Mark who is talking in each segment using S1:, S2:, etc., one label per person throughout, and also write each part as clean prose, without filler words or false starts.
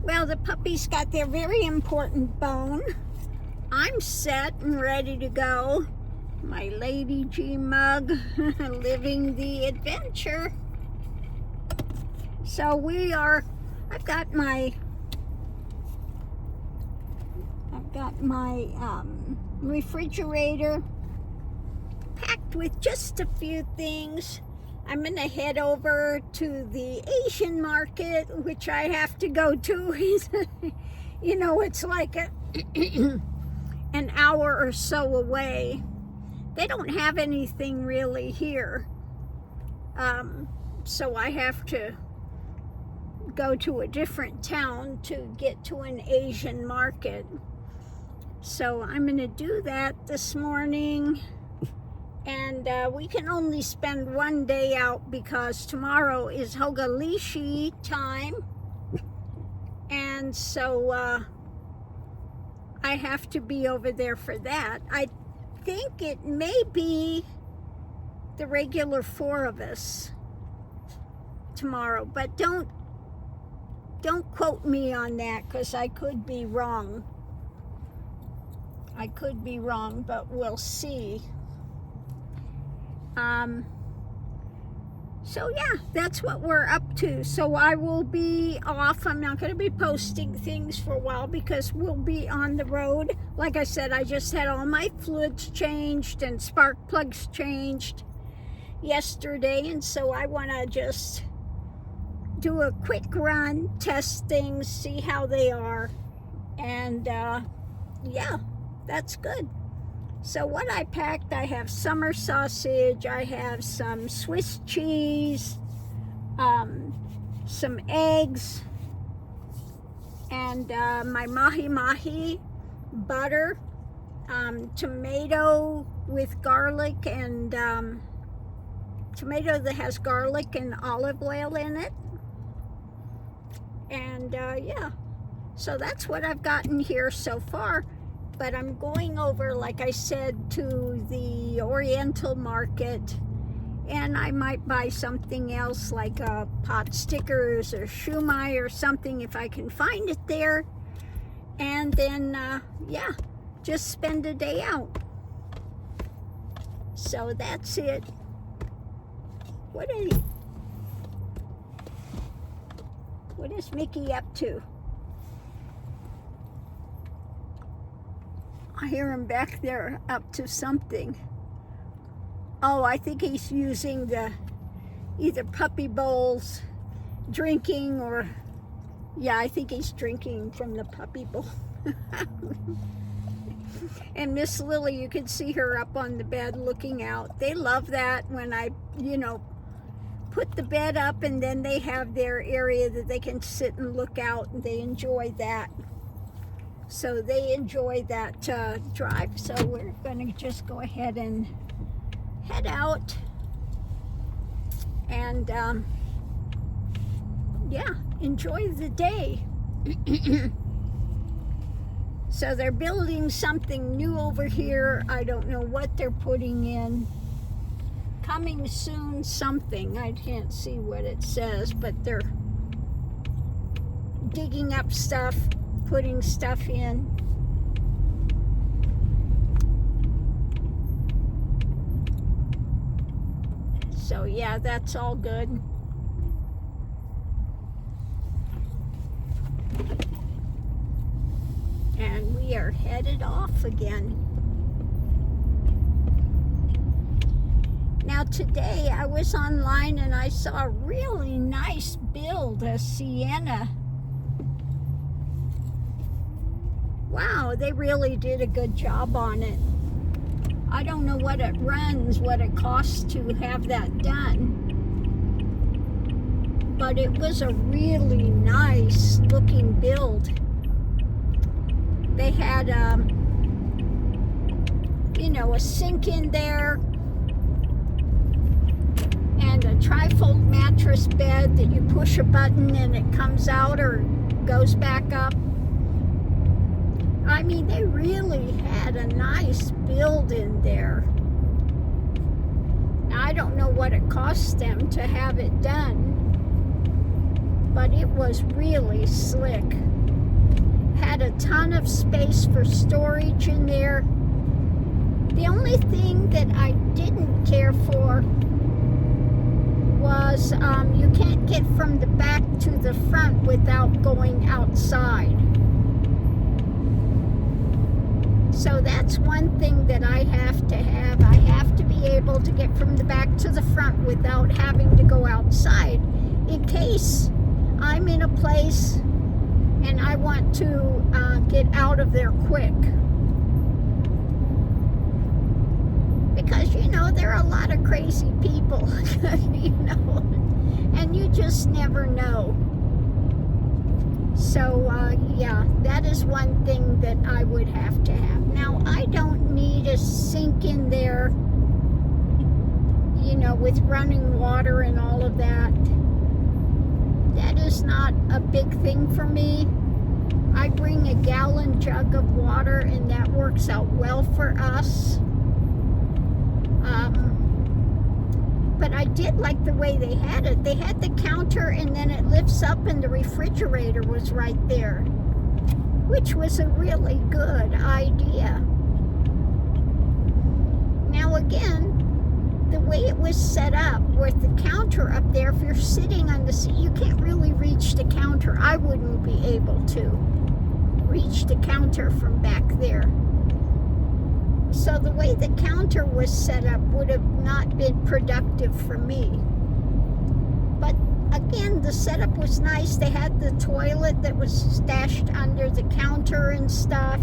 S1: Well, the puppies got their very important bone. I'm set and ready to go. My Lady G mug, living the adventure. So I've got my refrigerator packed with just a few things. I'm gonna head over to the Asian market, which I have to go to. You know, it's like an hour or so away. They don't have anything really here. So I have to go to a different town to get to an Asian market. So I'm gonna do that this morning. And we can only spend one day out because tomorrow is Hogalishi time. And so I have to be over there for that. I think it may be the regular 4 of us tomorrow, but don't quote me on that because I could be wrong. I could be wrong, but we'll see. So yeah, that's what we're up to. So I will be off. I'm not going to be posting things for a while because we'll be on the road. Like I said, I just had all my fluids changed and spark plugs changed yesterday, and so I want to just do a quick run, test things, see how they are, and yeah, that's good. So what I packed, I have summer sausage, I have some Swiss cheese, some eggs, and my mahi-mahi butter, tomato with garlic, and tomato that has garlic and olive oil in it. And yeah, so that's what I've gotten here so far. But I'm going over, like I said, to the Oriental market, and I might buy something else like pot stickers or shumai or something if I can find it there. And then, yeah, just spend a day out. So that's it. What is Mickey up to? I hear him back there up to something. Oh, I think he's using the either puppy bowls, drinking, or yeah, I think he's drinking from the puppy bowl. And Miss Lily, you can see her up on the bed looking out. They love that when I, put the bed up and then they have their area that they can sit and look out, and they enjoy that. So they enjoy that drive. So we're going to just go ahead and head out. And yeah, enjoy the day. So they're building something new over here. I don't know what they're putting in. Coming soon something. I can't see what it says, but they're digging up stuff, putting stuff in. So yeah, that's all good. And we are headed off again. Now today I was online and I saw a really nice build, a Sienna. Wow, they really did a good job on it. I don't know what it runs, what it costs to have that done. But it was a really nice looking build. They had, a sink in there and a trifold mattress bed that you push a button and it comes out or goes back up. I mean, they really had a nice build in there. Now, I don't know what it costs them to have it done, but it was really slick. Had a ton of space for storage in there. The only thing that I didn't care for was you can't get from the back to the front without going outside. So that's one thing that I have to have. I have to be able to get from the back to the front without having to go outside in case I'm in a place and I want to get out of there quick. Because, you know, there are a lot of crazy people, you know, and you just never know. So, yeah, that is one thing that I would have to have. Now, I don't need a sink in there, you know, with running water and all of that. That is not a big thing for me. I bring a gallon jug of water, and that works out well for us. But I did like the way they had it. They had the counter, and then it lifts up, and the refrigerator was right there, which was a really good idea. Now again, the way it was set up with the counter up there, if you're sitting on the seat, you can't really reach the counter. I wouldn't be able to reach the counter from back there. So the way the counter was set up would have not been productive for me. But again, the setup was nice. They had the toilet that was stashed under the counter and stuff.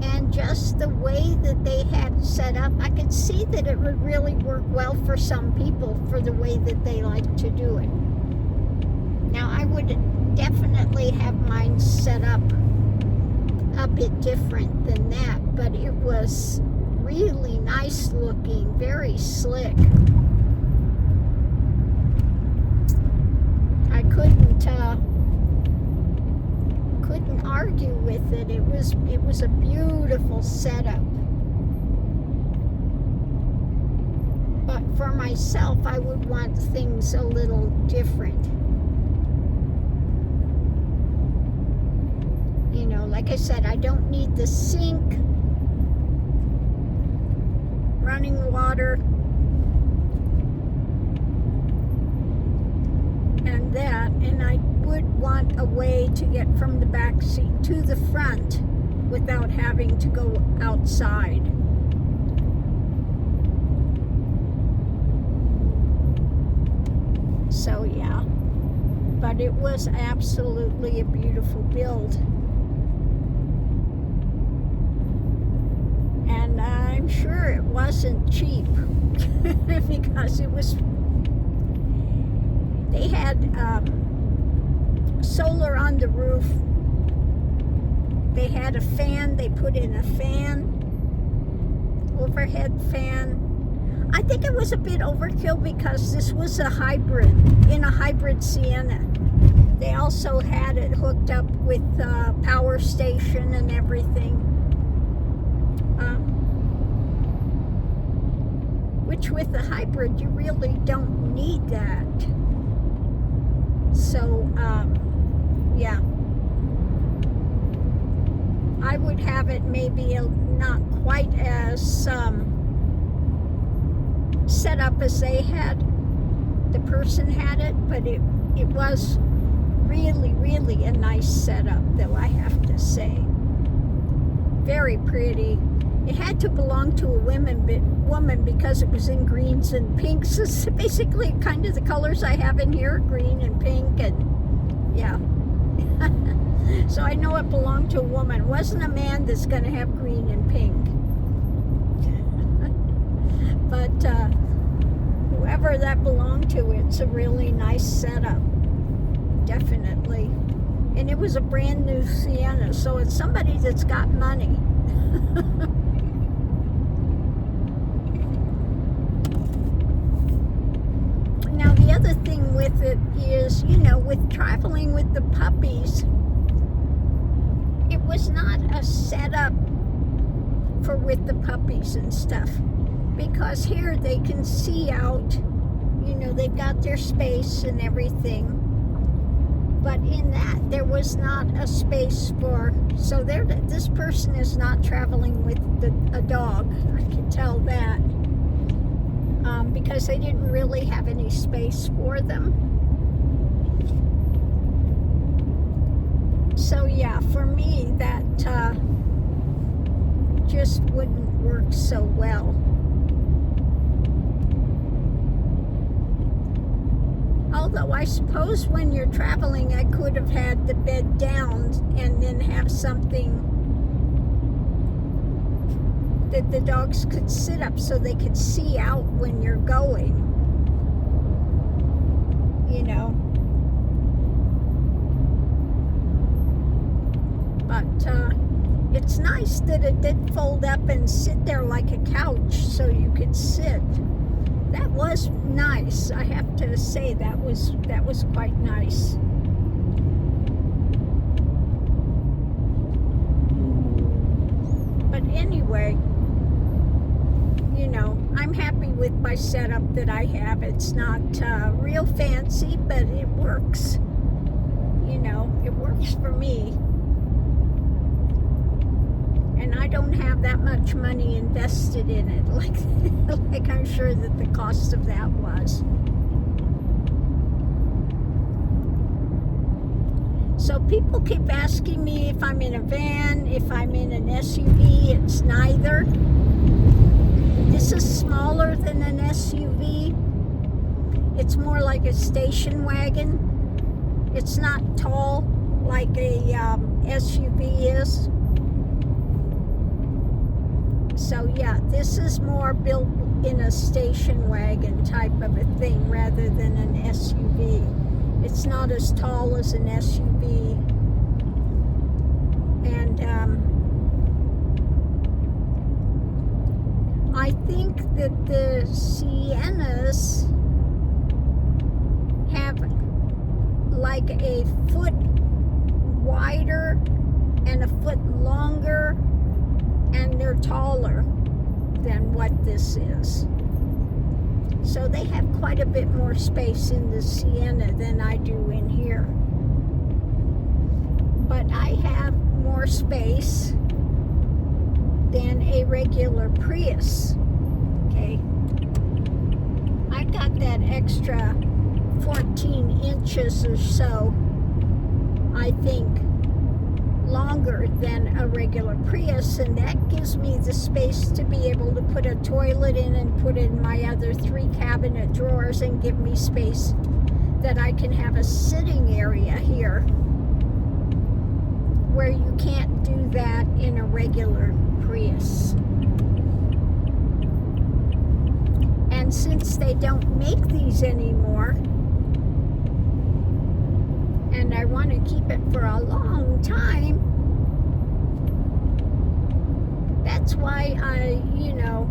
S1: And just the way that they had set up, I could see that it would really work well for some people for the way that they like to do it. Now, I would definitely have mine set up a bit different than that, but it was really nice looking, very slick. I couldn't argue with it. It was a beautiful setup. But for myself, I would want things a little different. You know, like I said, I don't need the sink, running water, and that, and I would want a way to get from the back seat to the front without having to go outside. So yeah, but it was absolutely a beautiful build. And I'm sure it wasn't cheap because it was, they had solar on the roof. They had a fan. They put in a fan, overhead fan. I think it was a bit overkill because this was a hybrid, in a hybrid Sienna. They also had it hooked up with a power station and everything. Which with the hybrid, you really don't need that. So, yeah. I would have it maybe not quite as set up as they had, the person had it, but it was really, really a nice setup, though, I have to say. Very pretty. It had to belong to a woman because it was in greens and pinks. It's basically kind of the colors I have in here, green and pink, and yeah. So I know it belonged to a woman. It wasn't a man that's going to have green and pink. But whoever that belonged to, it's a really nice setup. Definitely. And it was a brand new Sienna, so it's somebody that's got money. Now the other thing with it is, you know, with traveling with the puppies, it was not a setup for with the puppies and stuff, because here they can see out, you know, they've got their space and everything. But in that, there was not a space for, so there, this person is not traveling with a dog. I can tell that. Because they didn't really have any space for them. So yeah, for me, that just wouldn't work so well. Although I suppose when you're traveling, I could have had the bed down and then have something that the dogs could sit up so they could see out when you're going, you know. But it's nice that it did fold up and sit there like a couch so you could sit. That was nice. I have to say that was quite nice. But anyway, you know, I'm happy with my setup that I have. It's not real fancy, but it works. You know, it works for me. And I don't have that much money invested in it, like I'm sure that the cost of that was. So people keep asking me if I'm in a van, if I'm in an SUV. It's neither. This is smaller than an SUV. It's more like a station wagon. It's not tall like a SUV is. So yeah, this is more built in a station wagon type of a thing rather than an SUV. It's not as tall as an SUV. And I think that the Siennas have like a foot wider and a foot longer, and they're taller than what this is. So they have quite a bit more space in the Sienna than I do in here. But I have more space than a regular Prius. Okay. I got that extra 14 inches or so, I think, longer than a regular Prius, and that gives me the space to be able to put a toilet in and put in my other 3 cabinet drawers and give me space that I can have a sitting area here where you can't do that in a regular Prius. And since they don't make these anymore, and I want to keep it for a long time, that's why I, you know,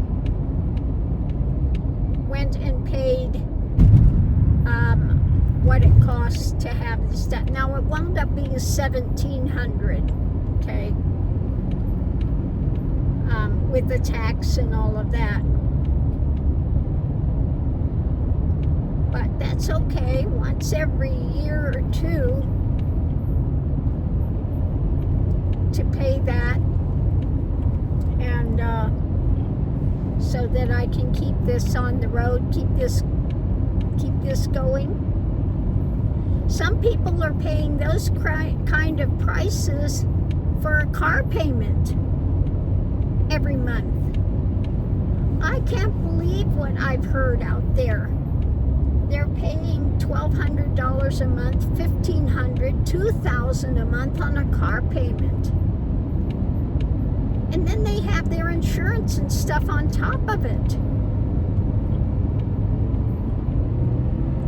S1: went and paid what it costs to have this done. Now it wound up being $1,700, okay, with the tax and all of that. But that's okay. Once every year or two to pay that, and so that I can keep this on the road, keep this going. Some people are paying those kind of prices for a car payment every month. I can't believe what I've heard out there. They're paying $1,200 a month, $1,500, $2,000 a month on a car payment. And then they have their insurance and stuff on top of it.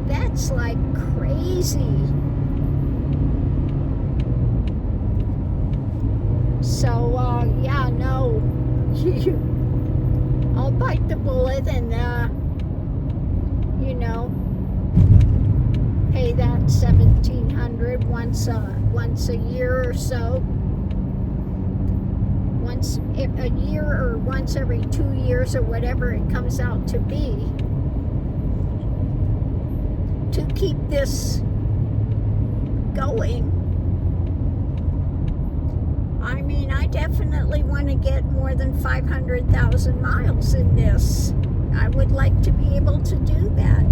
S1: That's like crazy. So, yeah, no. I'll bite the bullet and, you know, pay that $1,700 once a year or so. Once a year or once every 2 years or whatever it comes out to be, to keep this going. I mean, I definitely want to get more than 500,000 miles in this. I would like to be able to do that.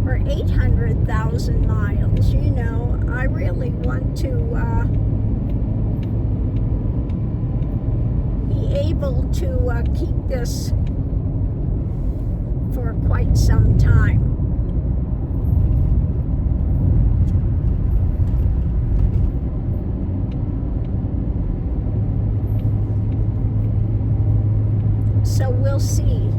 S1: Or 800,000 miles, you know. I really want to be able to keep this for quite some time. So we'll see.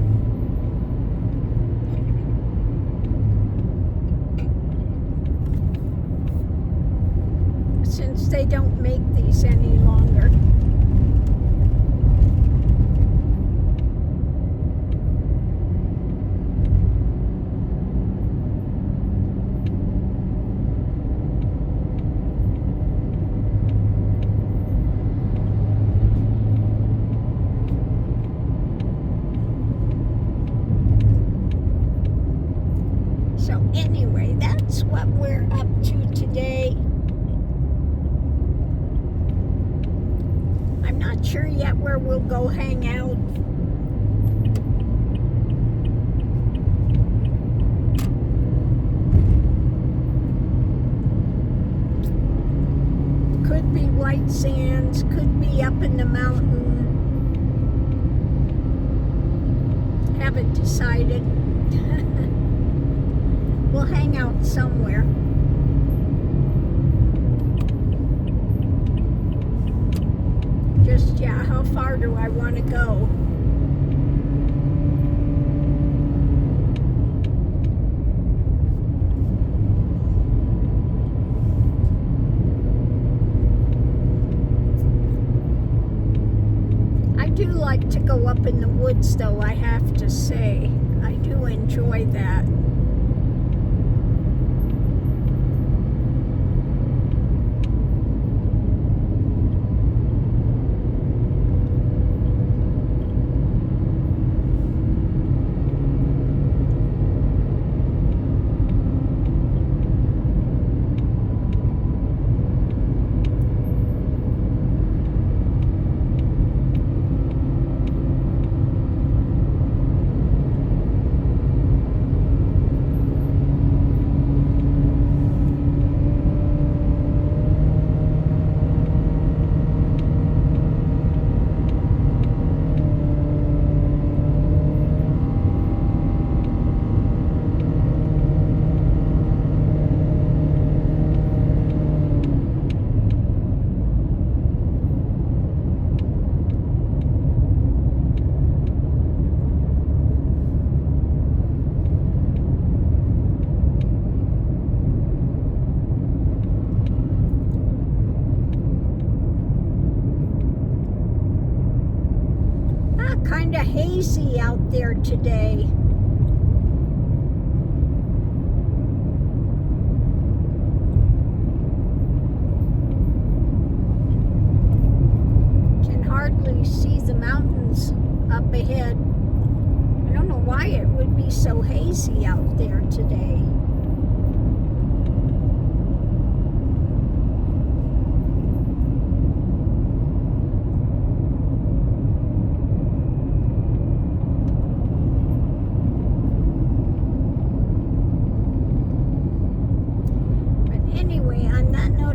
S1: Since they don't make these any longer. So anyway, that's what we're up to today. I'm not sure yet where we'll go hang out. Could be White Sands, could be up in the mountain. Haven't decided. We'll hang out somewhere. Just, yeah, how far do I want to go? I do like to go up in the woods, though, I have to say. I do enjoy that. Kind of hazy out there today. Can hardly see the mountains up ahead. I don't know why it would be so hazy out there today. Anyway, on that note,